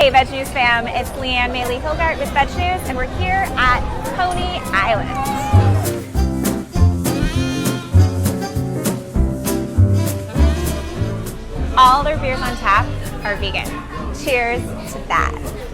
Hey VegNews fam, it's Leeanne, Mai-ly, Hilgart with VegNews, and we're here at Coney Island. All their beers on tap are vegan. Cheers to that.